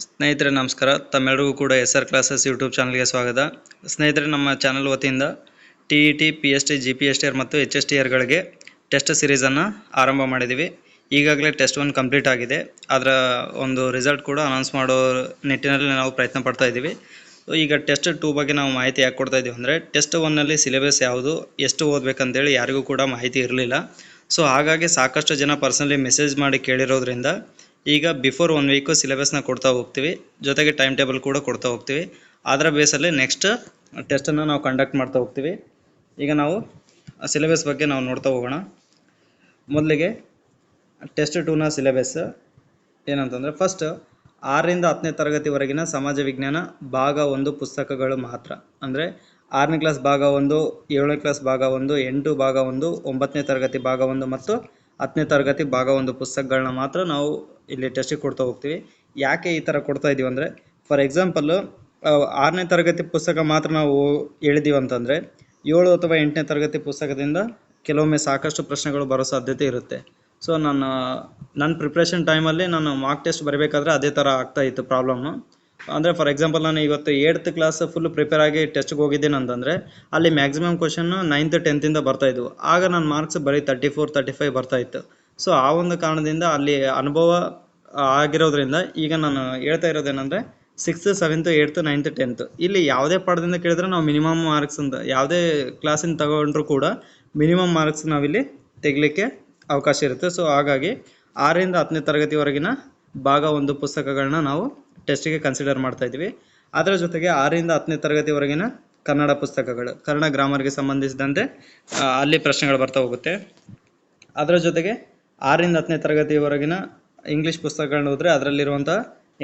ಸ್ನೇಹಿತರೆ ನಮಸ್ಕಾರ. ತಮ್ಮೆಲ್ಲರಿಗೂ ಕೂಡ SR ಕ್ಲಾಸಸ್ ಯೂಟ್ಯೂಬ್ ಚಾನಲ್ಗೆ ಸ್ವಾಗತ. ಸ್ನೇಹಿತರೆ, ನಮ್ಮ ಚಾನಲ್ ವತಿಯಿಂದ TET, PST, GPSTR ಮತ್ತು HSTRಗಳಿಗೆ ಟೆಸ್ಟ್ ಸೀರೀಸನ್ನು ಆರಂಭ ಮಾಡಿದ್ದೀವಿ. ಈಗಾಗಲೇ ಟೆಸ್ಟ್ 1 ಕಂಪ್ಲೀಟ್ ಆಗಿದೆ. ಅದರ ಒಂದು ರಿಸಲ್ಟ್ ಕೂಡ ಅನೌನ್ಸ್ ಮಾಡೋ ನಿಟ್ಟಿನಲ್ಲಿ ನಾವು ಪ್ರಯತ್ನ ಪಡ್ತಾ ಇದ್ದೀವಿ. ಈಗ ಟೆಸ್ಟ್ 2 ಬಗ್ಗೆ ನಾವು ಮಾಹಿತಿ ಯಾಕೆ ಕೊಡ್ತಾ ಇದ್ದೀವಿ ಅಂದರೆ, ಟೆಸ್ಟ್ 1ನಲ್ಲಿ ಸಿಲೆಬಸ್ ಯಾವುದು, ಎಷ್ಟು ಓದಬೇಕಂತೇಳಿ ಯಾರಿಗೂ ಕೂಡ ಮಾಹಿತಿ ಇರಲಿಲ್ಲ. ಸೊ ಹಾಗಾಗಿ ಸಾಕಷ್ಟು ಜನ ಪರ್ಸನಲಿ ಮೆಸೇಜ್ ಮಾಡಿ ಕೇಳಿರೋದ್ರಿಂದ ಈಗ ಬಿಫೋರ್ 1 ವೀಕು ಸಿಲೆಬಸ್ನ ಕೊಡ್ತಾ ಹೋಗ್ತೀವಿ, ಜೊತೆಗೆ ಟೈಮ್ ಟೇಬಲ್ ಕೂಡ ಕೊಡ್ತಾ ಹೋಗ್ತೀವಿ. ಅದರ ಬೇಸಲ್ಲಿ ನೆಕ್ಸ್ಟ್ ಟೆಸ್ಟನ್ನು ನಾವು ಕಂಡಕ್ಟ್ ಮಾಡ್ತಾ ಹೋಗ್ತೀವಿ. ಈಗ ನಾವು ಸಿಲೆಬಸ್ ಬಗ್ಗೆ ನಾವು ನೋಡ್ತಾ ಹೋಗೋಣ. ಮೊದಲಿಗೆ ಟೆಸ್ಟ್ 2ನ ಸಿಲೆಬಸ್ ಏನಂತಂದರೆ, ಫಸ್ಟ್ 6ರಿಂದ 10ನೇ ತರಗತಿವರೆಗಿನ ಸಮಾಜ ವಿಜ್ಞಾನ ಭಾಗ 1 ಪುಸ್ತಕಗಳು ಮಾತ್ರ. ಅಂದರೆ 6ನೇ ಕ್ಲಾಸ್ ಭಾಗ 1, 7ನೇ ಕ್ಲಾಸ್ ಭಾಗ 1, 8 ಭಾಗ 1, 9ನೇ ತರಗತಿ ಭಾಗ 1 ಮತ್ತು 10ನೇ ತರಗತಿ ಭಾಗ 1 ಪುಸ್ತಕಗಳನ್ನ ಮಾತ್ರ ನಾವು ಇಲ್ಲಿ ಟೆಸ್ಟಿಗೆ ಕೊಡ್ತಾ ಹೋಗ್ತೀವಿ. ಯಾಕೆ ಈ ಥರ ಕೊಡ್ತಾ ಇದ್ದೀವಿ ಅಂದರೆ, ಫಾರ್ ಎಕ್ಸಾಂಪಲ್ಲು 6ನೇ ತರಗತಿ ಪುಸ್ತಕ ಮಾತ್ರ ನಾವು ಹೇಳಿದ್ದೀವಿ ಅಂತಂದರೆ 7 ಅಥವಾ 8ನೇ ತರಗತಿ ಪುಸ್ತಕದಿಂದ ಕೆಲವೊಮ್ಮೆ ಸಾಕಷ್ಟು ಪ್ರಶ್ನೆಗಳು ಬರೋ ಸಾಧ್ಯತೆ ಇರುತ್ತೆ. ಸೊ ನನ್ನ ಪ್ರಿಪ್ರೇಷನ್ ಟೈಮಲ್ಲಿ ನಾನು ಮಾರ್ಕ್ ಟೆಸ್ಟ್ ಬರಬೇಕಾದ್ರೆ ಅದೇ ಥರ ಆಗ್ತಾ ಇತ್ತು ಪ್ರಾಬ್ಲಮ್ಮು. ಅಂದರೆ ಫಾರ್ ಎಕ್ಸಾಂಪಲ್, ನಾನು ಇವತ್ತು 8th ಕ್ಲಾಸ್ ಫುಲ್ ಪ್ರಿಪೇರ್ ಆಗಿ ಟೆಸ್ಟ್ಗೆ ಹೋಗಿದ್ದೇನೆ ಅಂತಂದರೆ ಅಲ್ಲಿ ಮ್ಯಾಕ್ಸಿಮಮ್ ಕ್ವಶನ್ನು 9th 10th ಬರ್ತಾಯಿದ್ವು. ಆಗ ನನ್ನ ಮಾರ್ಕ್ಸ್ ಬರೀ 34, 35 ಬರ್ತಾಯಿತ್ತು. ಸೊ ಆ ಒಂದು ಕಾರಣದಿಂದ ಅಲ್ಲಿ ಅನುಭವ ಆಗಿರೋದ್ರಿಂದ ಈಗ ನಾನು ಹೇಳ್ತಾ ಇರೋದೇನೆಂದರೆ 6th, 7th, 8th, 9th, 10th ಇಲ್ಲಿ ಯಾವುದೇ ಪಾಠದಿಂದ ಕೇಳಿದ್ರೆ ನಾವು ಮಿನಿಮಮ್ ಮಾರ್ಕ್ಸ್ ಅಂತ ಯಾವುದೇ ಕ್ಲಾಸಿನ ತಗೊಂಡ್ರೂ ಕೂಡ ಮಿನಿಮಮ್ ಮಾರ್ಕ್ಸ್ ನಾವಿಲ್ಲಿ ತೆಗಿಲಿಕ್ಕೆ ಅವಕಾಶ ಇರುತ್ತೆ. ಸೊ ಹಾಗಾಗಿ 6ರಿಂದ 10ನೇ ತರಗತಿವರೆಗಿನ ಭಾಗ 1 ಪುಸ್ತಕಗಳನ್ನ ನಾವು ಟೆಸ್ಟಿಗೆ ಕನ್ಸಿಡರ್ ಮಾಡ್ತಾ ಇದ್ದೀವಿ. ಅದರ ಜೊತೆಗೆ 6ರಿಂದ 10ನೇ ತರಗತಿವರೆಗಿನ ಕನ್ನಡ ಪುಸ್ತಕಗಳು, ಕನ್ನಡ ಗ್ರಾಮರ್ಗೆ ಸಂಬಂಧಿಸಿದಂತೆ ಅಲ್ಲಿ ಪ್ರಶ್ನೆಗಳು ಬರ್ತಾ ಹೋಗುತ್ತೆ. ಅದರ ಜೊತೆಗೆ 6ರಿಂದ 10ನೇ ತರಗತಿವರೆಗಿನ ಇಂಗ್ಲೀಷ್ ಪುಸ್ತಕಗಳನ್ನ ಓದಿದ್ರೆ ಅದರಲ್ಲಿರುವಂಥ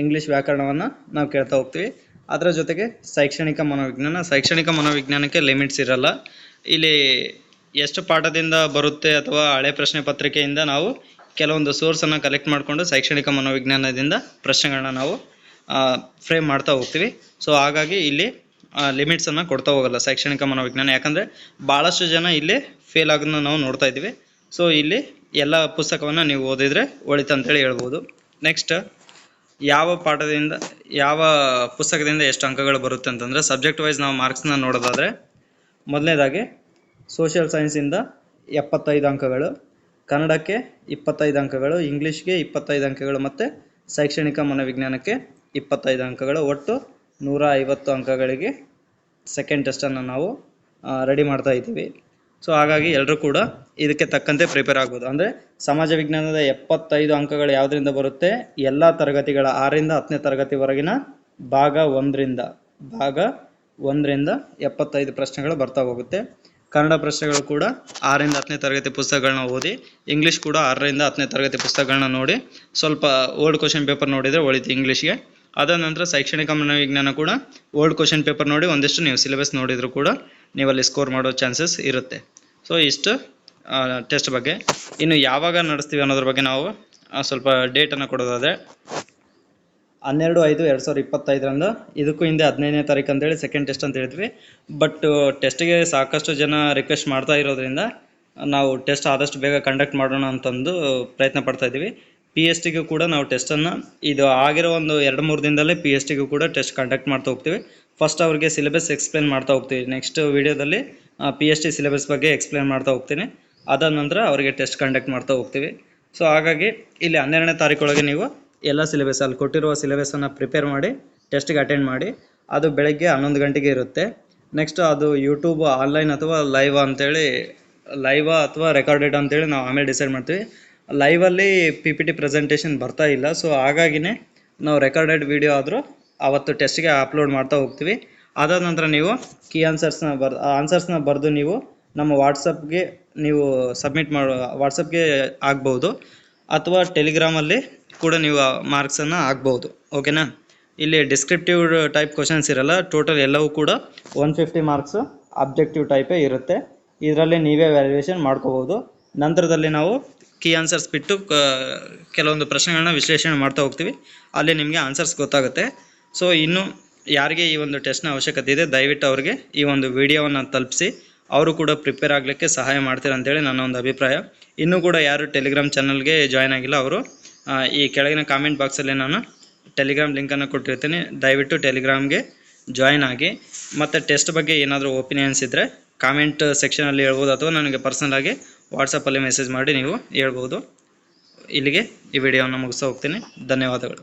ಇಂಗ್ಲೀಷ್ ವ್ಯಾಕರಣವನ್ನು ನಾವು ಕೇಳ್ತಾ ಹೋಗ್ತೀವಿ. ಅದರ ಜೊತೆಗೆ ಶೈಕ್ಷಣಿಕ ಮನೋವಿಜ್ಞಾನಕ್ಕೆ ಲಿಮಿಟ್ಸ್ ಇರಲ್ಲ. ಇಲ್ಲಿ ಎಷ್ಟು ಪಾಠದಿಂದ ಬರುತ್ತೆ ಅಥವಾ ಹಳೆ ಪ್ರಶ್ನೆ ಪತ್ರಿಕೆಯಿಂದ ನಾವು ಕೆಲವೊಂದು ಸೋರ್ಸನ್ನು ಕಲೆಕ್ಟ್ ಮಾಡಿಕೊಂಡು ಶೈಕ್ಷಣಿಕ ಮನೋವಿಜ್ಞಾನದಿಂದ ಪ್ರಶ್ನೆಗಳನ್ನ ನಾವು ಫ್ರೇಮ್ ಮಾಡ್ತಾ ಹೋಗ್ತೀವಿ. ಸೊ ಹಾಗಾಗಿ ಇಲ್ಲಿ ಲಿಮಿಟ್ಸನ್ನು ಕೊಡ್ತಾ ಹೋಗಲ್ಲ ಶೈಕ್ಷಣಿಕ ಮನೋವಿಜ್ಞಾನ, ಯಾಕಂದರೆ ಭಾಳಷ್ಟು ಜನ ಇಲ್ಲಿ ಫೇಲ್ ಆಗೋದನ್ನ ನಾವು ನೋಡ್ತಾ ಇದ್ದೀವಿ. ಸೊ ಇಲ್ಲಿ ಎಲ್ಲ ಪುಸ್ತಕವನ್ನು ನೀವು ಓದಿದರೆ ಒಳಿತು ಅಂತೇಳಿ ಹೇಳ್ಬೋದು. ನೆಕ್ಸ್ಟ್ ಯಾವ ಪುಸ್ತಕದಿಂದ ಎಷ್ಟು ಅಂಕಗಳು ಬರುತ್ತೆ ಅಂತಂದರೆ, ಸಬ್ಜೆಕ್ಟ್ ವೈಸ್ ನಾವು ಮಾರ್ಕ್ಸ್ನ ನೋಡೋದಾದರೆ, ಮೊದಲನೇದಾಗಿ ಸೋಷಿಯಲ್ ಸೈನ್ಸಿಂದ 75 ಅಂಕಗಳು, ಕನ್ನಡಕ್ಕೆ 25 ಅಂಕಗಳು, ಇಂಗ್ಲೀಷ್ಗೆ 25 ಅಂಕಗಳು ಮತ್ತು ಶೈಕ್ಷಣಿಕ ಮನೋವಿಜ್ಞಾನಕ್ಕೆ 25 ಅಂಕಗಳು. ಒಟ್ಟು 150 ಅಂಕಗಳಿಗೆ ಸೆಕೆಂಡ್ ಟೆಸ್ಟನ್ನು ನಾವು ರೆಡಿ ಮಾಡ್ತಾ ಇದ್ದೀವಿ. ಸೊ ಹಾಗಾಗಿ ಎಲ್ಲರೂ ಕೂಡ ಇದಕ್ಕೆ ತಕ್ಕಂತೆ ಪ್ರಿಪೇರ್ ಆಗ್ಬೋದು. ಅಂದರೆ ಸಮಾಜ ವಿಜ್ಞಾನದ 75 ಅಂಕಗಳು ಯಾವುದರಿಂದ ಬರುತ್ತೆ, ಎಲ್ಲ ತರಗತಿಗಳ 6ರಿಂದ 10ನೇ ತರಗತಿವರೆಗಿನ ಭಾಗ 1ರಿಂದ 75 ಪ್ರಶ್ನೆಗಳು ಬರ್ತಾ ಹೋಗುತ್ತೆ. ಕನ್ನಡ ಪ್ರಶ್ನೆಗಳು ಕೂಡ 6ರಿಂದ 10ನೇ ತರಗತಿ ಪುಸ್ತಕಗಳನ್ನ ಓದಿ, ಇಂಗ್ಲೀಷ್ ಕೂಡ 6ರಿಂದ 10ನೇ ತರಗತಿ ಪುಸ್ತಕಗಳನ್ನ ನೋಡಿ ಸ್ವಲ್ಪ ಓಲ್ಡ್ ಕ್ವಶನ್ ಪೇಪರ್ ನೋಡಿದರೆ ಒಳಿತು ಇಂಗ್ಲೀಷ್ಗೆ. ಅದಾದ ನಂತರ ಶೈಕ್ಷಣಿಕ ಮನೋವಿಜ್ಞಾನ ಕೂಡ ಓಲ್ಡ್ ಕ್ವಶನ್ ಪೇಪರ್ ನೋಡಿ ಒಂದಿಷ್ಟು ನೀವು ಸಿಲೆಬಸ್ ನೋಡಿದರೂ ಕೂಡ ನೀವು ಅಲ್ಲಿ ಸ್ಕೋರ್ ಮಾಡೋ ಚಾನ್ಸಸ್ ಇರುತ್ತೆ. ಸೊ ಇಷ್ಟು ಟೆಸ್ಟ್ ಬಗ್ಗೆ. ಇನ್ನು ಯಾವಾಗ ನಡೆಸ್ತೀವಿ ಅನ್ನೋದ್ರ ಬಗ್ಗೆ ನಾವು ಸ್ವಲ್ಪ ಡೇಟನ್ನು ಕೊಡೋದಾದರೆ, 12/5/2025 ಇದಕ್ಕೂ ಹಿಂದೆ 15ನೇ ತಾರೀಕು ಅಂತೇಳಿ ಸೆಕೆಂಡ್ ಟೆಸ್ಟ್ ಅಂತ ಹೇಳ್ತೀವಿ. ಬಟ್ ಟೆಸ್ಟಿಗೆ ಸಾಕಷ್ಟು ಜನ ರಿಕ್ವೆಸ್ಟ್ ಮಾಡ್ತಾ ಇರೋದ್ರಿಂದ ನಾವು ಟೆಸ್ಟ್ ಆದಷ್ಟು ಬೇಗ ಕಂಡಕ್ಟ್ ಮಾಡೋಣ ಅಂತಂದು ಪ್ರಯತ್ನ ಪಡ್ತಾ ಇದ್ದೀವಿ. PSTಗೂ ಕೂಡ ನಾವು ಟೆಸ್ಟನ್ನು ಇದು ಆಗಿರೋ ಒಂದು 2-3 ದಿನದಲ್ಲೇ PSTಗೂ ಕೂಡ ಟೆಸ್ಟ್ ಕಂಡಕ್ಟ್ ಮಾಡ್ತಾ ಹೋಗ್ತೀವಿ. ಫಸ್ಟ್ ಅವ್ರಿಗೆ ಸಿಲೆಬಸ್ ಎಕ್ಸ್ಪ್ಲೇನ್ ಮಾಡ್ತಾ ಹೋಗ್ತೀವಿ. ನೆಕ್ಸ್ಟ್ ವಿಡಿಯೋದಲ್ಲಿ PST ಸಿಲೆಬಸ್ ಬಗ್ಗೆ ಎಕ್ಸ್ಪ್ಲೇನ್ ಮಾಡ್ತಾ ಹೋಗ್ತೀನಿ. ಅದಾದ ನಂತರ ಅವರಿಗೆ ಟೆಸ್ಟ್ ಕಂಡಕ್ಟ್ ಮಾಡ್ತಾ ಹೋಗ್ತೀವಿ. ಸೊ ಹಾಗಾಗಿ ಇಲ್ಲಿ 12ನೇ ತಾರೀಕೊಳಗೆ ನೀವು ಎಲ್ಲ ಸಿಲೆಬಸ್ ಅಲ್ಲಿ ಕೊಟ್ಟಿರುವ ಸಿಲೆಬಸನ್ನು ಪ್ರಿಪೇರ್ ಮಾಡಿ ಟೆಸ್ಟಿಗೆ ಅಟೆಂಡ್ ಮಾಡಿ. ಅದು ಬೆಳಗ್ಗೆ 11 ಗಂಟೆಗೆ ಇರುತ್ತೆ. ನೆಕ್ಸ್ಟ್ ಅದು ಯೂಟ್ಯೂಬ್ ಆನ್ಲೈನ್ ಅಥವಾ ಲೈವ್ ಅಥವಾ ರೆಕಾರ್ಡೆಡ್ ಅಂತೇಳಿ ನಾವು ಆಮೇಲೆ ಡಿಸೈಡ್ ಮಾಡ್ತೀವಿ. ಲೈವಲ್ಲಿ PPT ಪ್ರೆಸೆಂಟೇಷನ್ ಬರ್ತಾ ಇಲ್ಲ. ಸೊ ಹಾಗಾಗಿನೇ ನಾವು ರೆಕಾರ್ಡೆಡ್ ವಿಡಿಯೋ ಆದರೂ ಅವತ್ತು ಟೆಸ್ಟಿಗೆ ಅಪ್ಲೋಡ್ ಮಾಡ್ತಾ ಹೋಗ್ತೀವಿ. ಅದಾದ ನಂತರ ನೀವು ಕೀ ಆನ್ಸರ್ಸ್ನ ಬರೆದು ನೀವು ನಮ್ಮ ವಾಟ್ಸಪ್ಗೆ ನೀವು ಸಬ್ಮಿಟ್ ವಾಟ್ಸಪ್ಗೆ ಆಗ್ಬೋದು, ಅಥವಾ ಟೆಲಿಗ್ರಾಮಲ್ಲಿ ಕೂಡ ನೀವು ಮಾರ್ಕ್ಸನ್ನು ಆಗ್ಬೋದು. ಓಕೆನಾ? ಇಲ್ಲಿ ಡಿಸ್ಕ್ರಿಪ್ಟಿವ್ ಟೈಪ್ ಕ್ವಶನ್ಸ್ ಇರಲ್ಲ. ಟೋಟಲ್ ಎಲ್ಲವೂ ಕೂಡ 150 ಮಾರ್ಕ್ಸು ಅಬ್ಜೆಕ್ಟಿವ್ ಟೈಪೇ ಇರುತ್ತೆ. ಇದರಲ್ಲಿ ನೀವೇ ವ್ಯಾಲ್ಯೂಯೇಷನ್ ಮಾಡ್ಕೋಬೋದು. ನಂತರದಲ್ಲಿ ನಾವು ಕೀ ಆನ್ಸರ್ಸ್ ಬಿಟ್ಟು ಕೆಲವೊಂದು ಪ್ರಶ್ನೆಗಳನ್ನ ವಿಶ್ಲೇಷಣೆ ಮಾಡ್ತಾ ಹೋಗ್ತೀವಿ. ಅಲ್ಲಿ ನಿಮಗೆ ಆನ್ಸರ್ಸ್ ಗೊತ್ತಾಗುತ್ತೆ. ಸೊ ಇನ್ನು ಯಾರಿಗೆ ಈ ಒಂದು ಟೆಸ್ಟ್ನ ಅವಶ್ಯಕತೆ ಇದೆ, ದಯವಿಟ್ಟು ಅವ್ರಿಗೆ ಈ ಒಂದು ವಿಡಿಯೋವನ್ನು ತಲುಪಿಸಿ ಅವರು ಕೂಡ ಪ್ರಿಪೇರ್ ಆಗಲಿಕ್ಕೆ ಸಹಾಯ ಮಾಡ್ತಾರೆ ಅಂತೇಳಿ ನನ್ನ ಒಂದು ಅಭಿಪ್ರಾಯ. ಇನ್ನೂ ಕೂಡ ಯಾರು ಟೆಲಿಗ್ರಾಮ್ ಚಾನಲ್ಗೆ ಜಾಯ್ನ್ ಆಗಿಲ್ಲ ಅವರು ಈ ಕೆಳಗಿನ ಕಾಮೆಂಟ್ ಬಾಕ್ಸಲ್ಲಿ ನಾನು ಟೆಲಿಗ್ರಾಮ್ ಲಿಂಕನ್ನು ಕೊಟ್ಟಿರ್ತೀನಿ, ದಯವಿಟ್ಟು ಟೆಲಿಗ್ರಾಮ್ಗೆ ಜಾಯಿನ್ ಆಗಿ. ಮತ್ತು ಟೆಸ್ಟ್ ಬಗ್ಗೆ ಏನಾದರೂ ಒಪಿನಿಯನ್ಸ್ ಇದ್ದರೆ ಕಾಮೆಂಟ್ ಸೆಕ್ಷನಲ್ಲಿ ಹೇಳ್ಬೋದು, ಅಥವಾ ನನಗೆ ಪರ್ಸನಲಾಗಿ ವಾಟ್ಸಪ್ಪಲ್ಲಿ ಮೆಸೇಜ್ ಮಾಡಿ ನೀವು ಹೇಳ್ಬೋದು. ಇಲ್ಲಿಗೆ ಈ ವಿಡಿಯೋವನ್ನು ಮುಗಿಸ್ತಾ ಹೋಗ್ತೀನಿ. ಧನ್ಯವಾದಗಳು.